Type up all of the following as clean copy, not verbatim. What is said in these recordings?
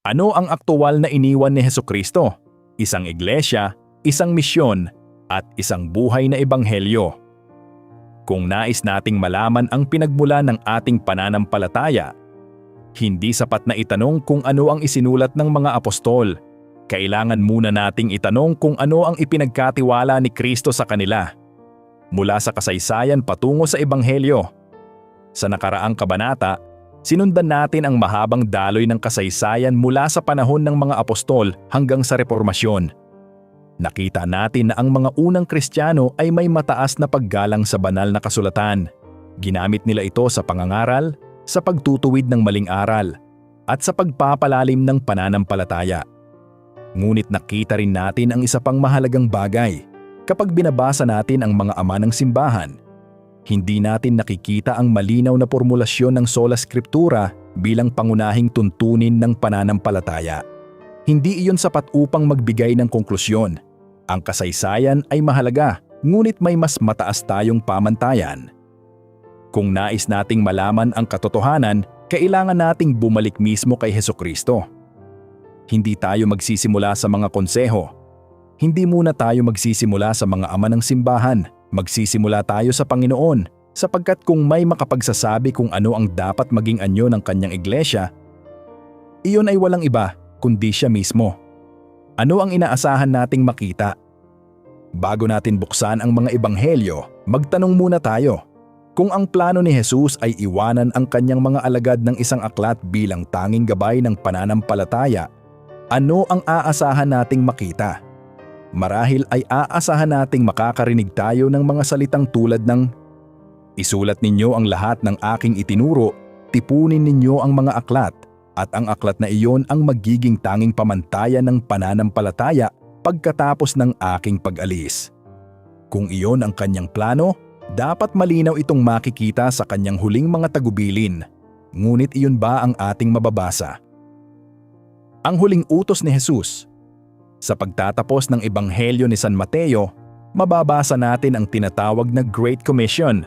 Ano ang aktuwal na iniwan ni Hesukristo? Isang iglesia, isang misyon, at isang buhay na ebanghelyo. Kung nais nating malaman ang pinagmula ng ating pananampalataya, hindi sapat na itanong kung ano ang isinulat ng mga apostol. Kailangan muna nating itanong kung ano ang ipinagkatiwala ni Kristo sa kanila. Mula sa kasaysayan patungo sa ebanghelyo. Sa nakaraang kabanata, sinundan natin ang mahabang daloy ng kasaysayan mula sa panahon ng mga apostol hanggang sa Reformasyon. Nakita natin na ang mga unang Kristiyano ay may mataas na paggalang sa banal na kasulatan. Ginamit nila ito sa pangangaral, sa pagtutuwid ng maling aral, at sa pagpapalalim ng pananampalataya. Ngunit nakita rin natin ang isa pang mahalagang bagay. Kapag binabasa natin ang mga ama ng simbahan, hindi natin nakikita ang malinaw na formulasyon ng sola scriptura bilang pangunahing tuntunin ng pananampalataya. Hindi iyon sapat upang magbigay ng konklusyon. Ang kasaysayan ay mahalaga, ngunit may mas mataas tayong pamantayan. Kung nais nating malaman ang katotohanan, kailangan nating bumalik mismo kay Hesukristo. Hindi tayo magsisimula sa mga konseho. Hindi muna tayo magsisimula sa mga ama ng simbahan. Magsisimula tayo sa Panginoon, sapagkat kung may makapagsasabi kung ano ang dapat maging anyo ng kanyang iglesia, iyon ay walang iba kundi siya mismo. Ano ang inaasahan nating makita? Bago natin buksan ang mga ebanghelyo, magtanong muna tayo. Kung ang plano ni Jesus ay iwanan ang kanyang mga alagad ng isang aklat bilang tanging gabay ng pananampalataya, ano ang aasahan nating makita? Marahil ay aasahan nating makakarinig tayo ng mga salitang tulad ng, "Isulat ninyo ang lahat ng aking itinuro, tipunin ninyo ang mga aklat, at ang aklat na iyon ang magiging tanging pamantayan ng pananampalataya pagkatapos ng aking pag-alis." Kung iyon ang kanyang plano, dapat malinaw itong makikita sa kanyang huling mga tagubilin. Ngunit iyon ba ang ating mababasa? Ang huling utos ni Jesus. Sa pagtatapos ng Ebanghelyo ni San Mateo, mababasa natin ang tinatawag na Great Commission.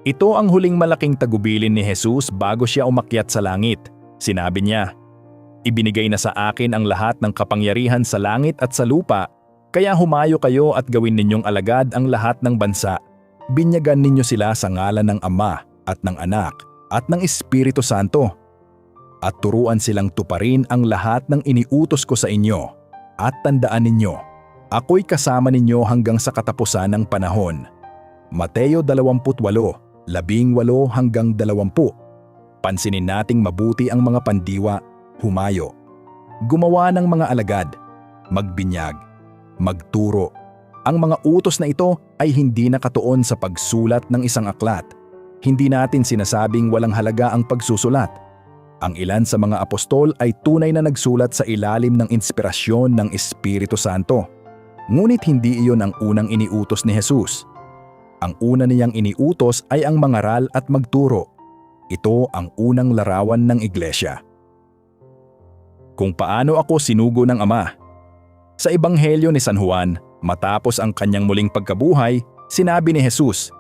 Ito ang huling malaking tagubilin ni Jesus bago siya umakyat sa langit. Sinabi niya, "Ibinigay na sa akin ang lahat ng kapangyarihan sa langit at sa lupa, kaya humayo kayo at gawin ninyong alagad ang lahat ng bansa. Binyagan ninyo sila sa ngalan ng Ama at ng Anak at ng Espiritu Santo. At turuan silang tuparin ang lahat ng iniutos ko sa inyo. At tandaan ninyo, ako'y kasama ninyo hanggang sa katapusan ng panahon." Mateo 28:18 hanggang 20. Pansinin nating mabuti ang mga pandiwa, humayo, gumawa ng mga alagad, magbinyag, magturo. Ang mga utos na ito ay hindi nakatuon sa pagsulat ng isang aklat. Hindi natin sinasabing walang halaga ang pagsusulat. Ang ilan sa mga apostol ay tunay na nagsulat sa ilalim ng inspirasyon ng Espiritu Santo. Ngunit hindi iyon ang unang iniutos ni Jesus. Ang una niyang iniutos ay ang mangaral at magturo. Ito ang unang larawan ng iglesia. Kung paano ako sinugo ng Ama. Sa Ebanghelyo ni San Juan, matapos ang kanyang muling pagkabuhay, sinabi ni Jesus,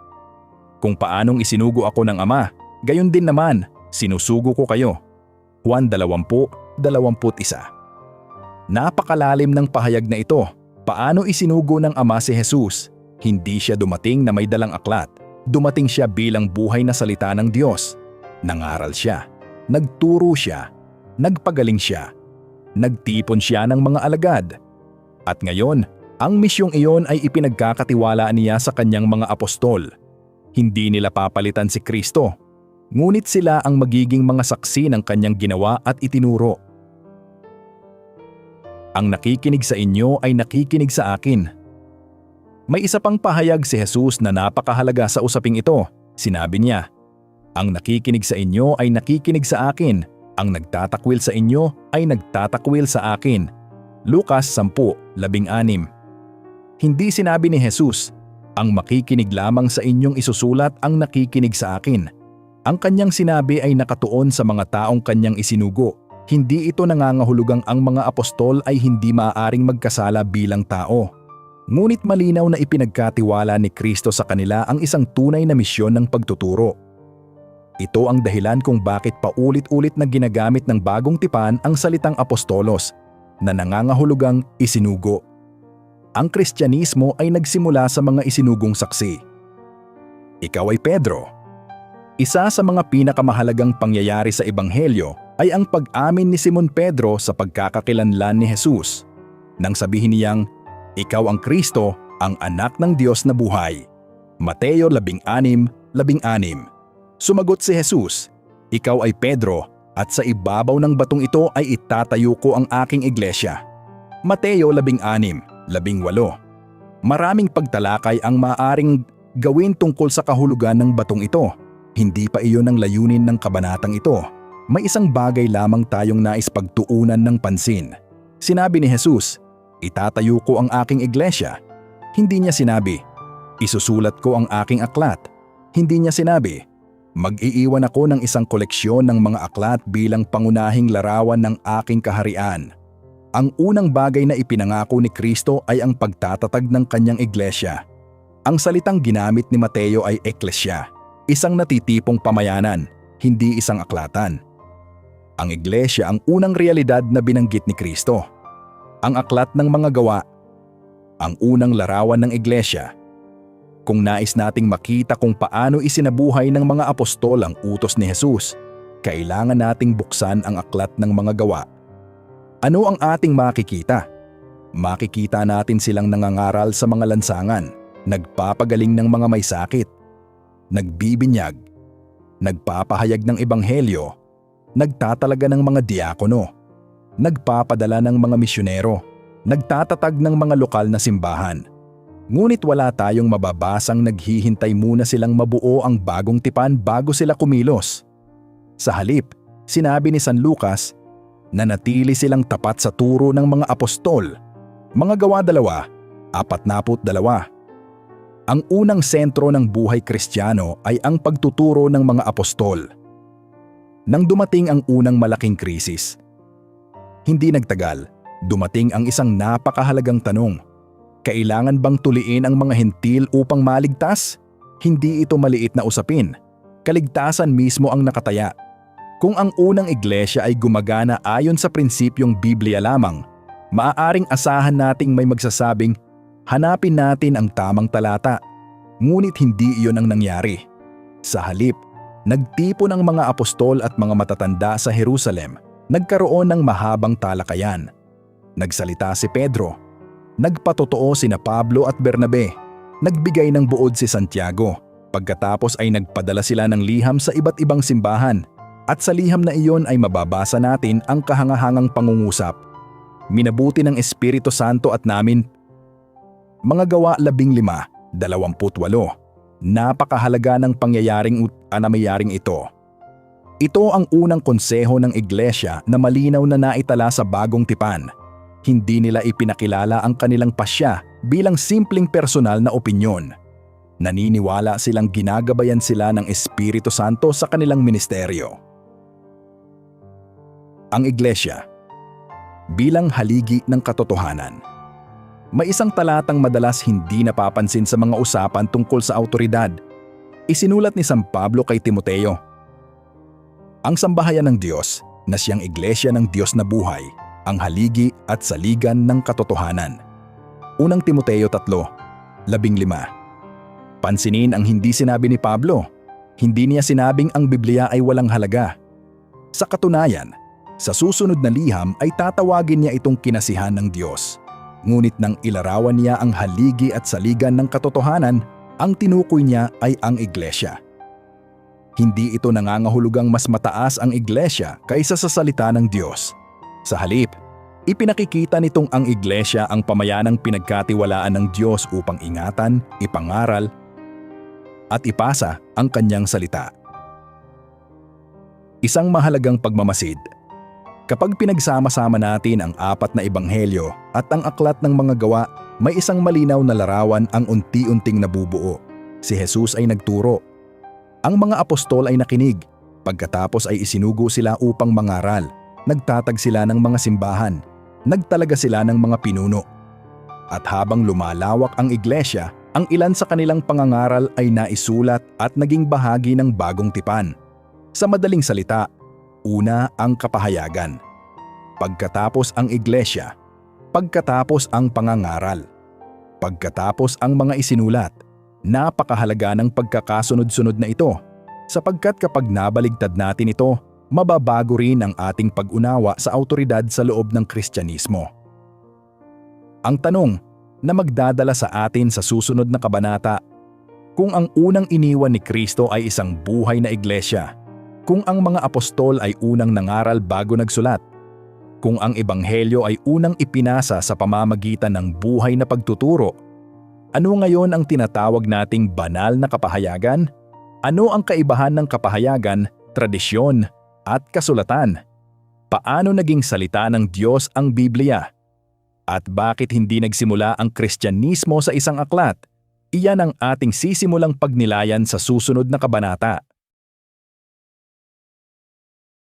"Kung paanong isinugo ako ng Ama, gayon din naman, sinusugo ko kayo." Juan 20:21. Napakalalim ng pahayag na ito. Paano isinugo ng Ama si Jesus? Hindi siya dumating na may dalang aklat. Dumating siya bilang buhay na salita ng Diyos. Nangaral siya, nagturo siya, nagpagaling siya, nagtipon siya ng mga alagad. At ngayon, ang misyong iyon ay ipinagkakatiwalaan niya sa kanyang mga apostol. Hindi nila papalitan si Kristo. Ngunit sila ang magiging mga saksi ng kanyang ginawa at itinuro. Ang nakikinig sa inyo ay nakikinig sa akin. May isa pang pahayag si Jesus na napakahalaga sa usaping ito. Sinabi niya, "Ang nakikinig sa inyo ay nakikinig sa akin. Ang nagtatakwil sa inyo ay nagtatakwil sa akin." Lucas 10:16. Hindi sinabi ni Jesus, "Ang makikinig lamang sa inyong isusulat ang nakikinig sa akin." Ang kanyang sinabi ay nakatuon sa mga taong kanyang isinugo. Hindi ito nangangahulugang ang mga apostol ay hindi maaaring magkasala bilang tao. Ngunit malinaw na ipinagkatiwala ni Kristo sa kanila ang isang tunay na misyon ng pagtuturo. Ito ang dahilan kung bakit paulit-ulit na ginagamit ng bagong tipan ang salitang apostolos na nangangahulugang isinugo. Ang Kristyanismo ay nagsimula sa mga isinugong saksi. Ikaw ay Pedro. Isa sa mga pinakamahalagang pangyayari sa Ebanghelyo ay ang pag-amin ni Simon Pedro sa pagkakakilanlan ni Jesus. Nang sabihin niyang, "Ikaw ang Kristo, ang anak ng Diyos na buhay." Mateo 16:16. Sumagot si Jesus, "Ikaw ay Pedro, at sa ibabaw ng batong ito ay itatayo ko ang aking iglesia." Mateo 16:18. Maraming pagtalakay ang maaaring gawin tungkol sa kahulugan ng batong ito. Hindi pa iyon ang layunin ng kabanatang ito. May isang bagay lamang tayong nais pagtuunan ng pansin. Sinabi ni Jesus, "Itatayo ko ang aking iglesia." Hindi niya sinabi, "Isusulat ko ang aking aklat." Hindi niya sinabi, "Mag-iiwan ako ng isang koleksyon ng mga aklat bilang pangunahing larawan ng aking kaharian." Ang unang bagay na ipinangako ni Kristo ay ang pagtatatag ng kanyang iglesia. Ang salitang ginamit ni Mateo ay eklesya, isang natitipong pamayanan, hindi isang aklatan. Ang iglesia ang unang realidad na binanggit ni Kristo. Ang aklat ng mga gawa, ang unang larawan ng iglesia. Kung nais nating makita kung paano isinabuhay ng mga apostol ang utos ni Jesus, kailangan nating buksan ang aklat ng mga gawa. Ano ang ating makikita? Makikita natin silang nangangaral sa mga lansangan, nagpapagaling ng mga may sakit, nagbibinyag, nagpapahayag ng ebanghelyo, nagtatalaga ng mga diakono, nagpapadala ng mga misyonero, nagtatatag ng mga lokal na simbahan. Ngunit wala tayong mababasang naghihintay muna silang mabuo ang bagong tipan bago sila kumilos. Sa halip, sinabi ni San Lucas, nanatili silang tapat sa turo ng mga apostol. Mga Gawa 2:42. Ang unang sentro ng buhay Kristiyano ay ang pagtuturo ng mga apostol. Nang dumating ang unang malaking krisis, hindi nagtagal, dumating ang isang napakahalagang tanong. Kailangan bang tuliin ang mga hentil upang maligtas? Hindi ito maliit na usapin. Kaligtasan mismo ang nakataya. Kung ang unang iglesia ay gumagana ayon sa prinsipyong Biblia lamang, maaaring asahan nating may magsasabing, hanapin natin ang tamang talata. Ngunit hindi iyon ang nangyari. Sa halip, nagtipon ang mga apostol at mga matatanda sa Jerusalem. Nagkaroon ng mahabang talakayan. Nagsalita si Pedro. Nagpatotoo sina Pablo at Bernabe. Nagbigay ng buod si Santiago. Pagkatapos ay nagpadala sila ng liham sa iba't ibang simbahan. At sa liham na iyon ay mababasa natin ang kahangahangang pangungusap. Minabuti ng Espiritu Santo at namin. Mga Gawa 15:28. Napakahalaga ng pangyayaring ito. Ito ang unang konseho ng iglesia na malinaw na naitala sa bagong tipan. Hindi nila ipinakilala ang kanilang pasya bilang simpleng personal na opinyon. Naniniwala silang ginagabayan sila ng Espiritu Santo sa kanilang ministeryo. Ang iglesia bilang haligi ng katotohanan. May isang talatang madalas hindi napapansin sa mga usapan tungkol sa awtoridad. Isinulat ni San Pablo kay Timoteo. Ang sambahayan ng Diyos na siyang iglesia ng Diyos na buhay, ang haligi at saligan ng katotohanan. Unang Timoteo 3:15. Pansinin ang hindi sinabi ni Pablo. Hindi niya sinabing ang Biblia ay walang halaga. Sa katunayan, sa susunod na liham ay tatawagin niya itong kinasihan ng Diyos. Ngunit nang ilarawan niya ang haligi at saligan ng katotohanan, ang tinukoy niya ay ang iglesia. Hindi ito nangangahulugang mas mataas ang iglesia kaysa sa salita ng Diyos. Sa halip, ipinakikita nitong ang iglesia ang pamayanang pinagkatiwalaan ng Diyos upang ingatan, ipangaral, at ipasa ang kanyang salita. Isang mahalagang pagmamasid. Kapag pinagsama-sama natin ang apat na ebanghelyo at ang aklat ng mga gawa, may isang malinaw na larawan ang unti-unting nabubuo. Si Jesus ay nagturo. Ang mga apostol ay nakinig. Pagkatapos ay isinugo sila upang mangaral. Nagtatag sila ng mga simbahan. Nagtalaga sila ng mga pinuno. At habang lumalawak ang iglesia, ang ilan sa kanilang pangangaral ay naisulat at naging bahagi ng bagong tipan. Sa madaling salita, una ang kapahayagan, pagkatapos ang iglesia, pagkatapos ang pangangaral, pagkatapos ang mga isinulat. Napakahalaga ng pagkakasunod-sunod na ito sapagkat kapag nabaligtad natin ito, mababago rin ang ating pag-unawa sa awtoridad sa loob ng Kristyanismo. Ang tanong na magdadala sa atin sa susunod na kabanata, kung ang unang iniwan ni Kristo ay isang buhay na iglesia, kung ang mga apostol ay unang nangaral bago nagsulat, kung ang ebanghelyo ay unang ipinasa sa pamamagitan ng buhay na pagtuturo, ano ngayon ang tinatawag nating banal na kapahayagan? Ano ang kaibahan ng kapahayagan, tradisyon, at kasulatan? Paano naging salita ng Diyos ang Biblia? At bakit hindi nagsimula ang Kristyanismo sa isang aklat? Iyan ang ating sisimulang pagnilayan sa susunod na kabanata.